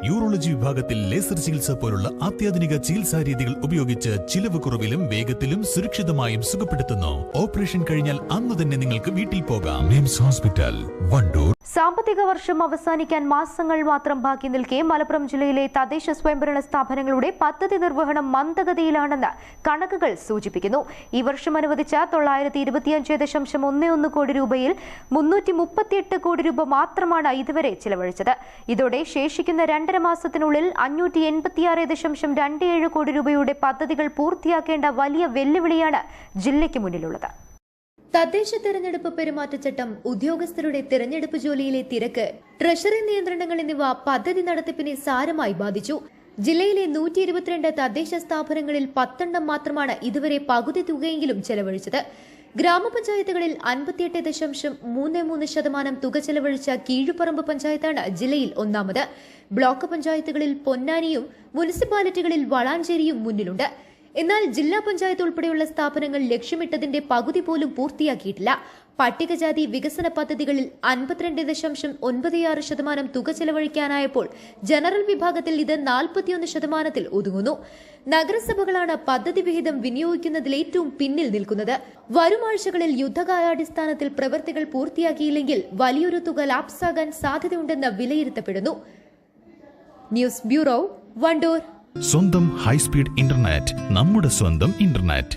Urology വിഭാഗത്തിൽ laser ചികിത്സ പോലുള്ള അത്യാധുനിക ചികിത്സാ രീതികൾ ഉപയോഗിച്ച് ചിലവ് കുറവിലും വേഗത്തിലും സുരക്ഷിതമായും സുഖപ്പെടുത്തുന്നു. ഓപ്പറേഷൻ കഴിഞ്ഞാൽ അന്ന് തന്നെ നിങ്ങൾക്ക് വീട്ടിൽ പോകാം. മിംസ് ഹോസ്പിറ്റൽ, വണ്ടൂർ. സാമ്പത്തിക വർഷം അവസാനിക്കാൻ മാസങ്ങൾ മാത്രം ബാക്കി നിൽക്കെ മലപ്പുറം ജില്ലയിലെ തദ്ദേശ സ്വയംഭരണ സ്ഥാപനങ്ങളുടെ പദ്ധതി നിർവഹണം മന്ദഗതിയിലാണെന്ന് കണക്കുകൾ സൂചിപ്പിക്കുന്നു. ഈ വർഷം അനുവദിച്ച 925.11 കോടി രൂപയിൽ 338 കോടി രൂപ മാത്രമാണ് ഇതുവരെ ചിലവഴിച്ചത്. ഇതോടെ ശേഷിക്കുന്ന 2.5 മാസത്തിനുള്ളിൽ 586.27 കോടി രൂപയുടെ പദ്ധതികൾ പൂർത്തിയാക്കേണ്ട വലിയ വെല്ലുവിളിയാണ് ജില്ലയ്ക്ക് മുന്നിലുള്ളത്. തദ്ദേശ തെരഞ്ഞെടുപ്പ് പെരുമാറ്റച്ചട്ടം, ഉദ്യോഗസ്ഥരുടെ തെരഞ്ഞെടുപ്പ് ജോലിയിലെ തിരക്ക്, ട്രഷറി നിയന്ത്രണങ്ങൾ എന്നിവ പദ്ധതി നടത്തിപ്പിനെ സാരമായി ബാധിച്ചു. ജില്ലയിലെ 122 തദ്ദേശ സ്ഥാപനങ്ങളിൽ 10 മാത്രമാണ് ഇതുവരെ പകുതി തുകയെങ്കിലും ചെലവഴിച്ചത്. ഗ്രാമപഞ്ചായത്തുകളിൽ 58.33% തുക ചെലവഴിച്ച കീഴുപറമ്പ് പഞ്ചായത്താണ് ജില്ലയിൽ ഒന്നാമത്. ബ്ലോക്ക് പഞ്ചായത്തുകളിൽ പൊന്നാനിയും മുനിസിപ്പാലിറ്റികളിൽ വളാഞ്ചേരിയും മുന്നിലുണ്ട്. എന്നാൽ ജില്ലാ പഞ്ചായത്ത് ഉൾപ്പെടെയുള്ള സ്ഥാപനങ്ങൾ ലക്ഷ്യമിട്ടതിന്റെ പകുതി പോലും പൂർത്തിയാക്കിയിട്ടില്ല. പട്ടികജാതി വികസന പദ്ധതികളിൽ 52.96% തുക ചെലവഴിക്കാനായപ്പോൾ ജനറൽ വിഭാഗത്തിൽ ഇത് 41% ഒതുങ്ങുന്നു. നഗരസഭകളാണ് പദ്ധതി വിഹിതം വിനിയോഗിക്കുന്നതിൽ ഏറ്റവും പിന്നിൽ നിൽക്കുന്നത്. വരും ആഴ്ചകളിൽ യുദ്ധകാലാടിസ്ഥാനത്തിൽ പ്രവൃത്തികൾ പൂർത്തിയാക്കിയില്ലെങ്കിൽ വലിയൊരു തുക ലാപ്സാകാൻ സാധ്യതയുണ്ടെന്ന് വിലയിരുത്തപ്പെടുന്നു. News bureau, Wandoor. സ്വന്തം ഹൈസ്പീഡ് ഇന്റർനെറ്റ്, നമ്മുടെ സ്വന്തം ഇന്റർനെറ്റ്.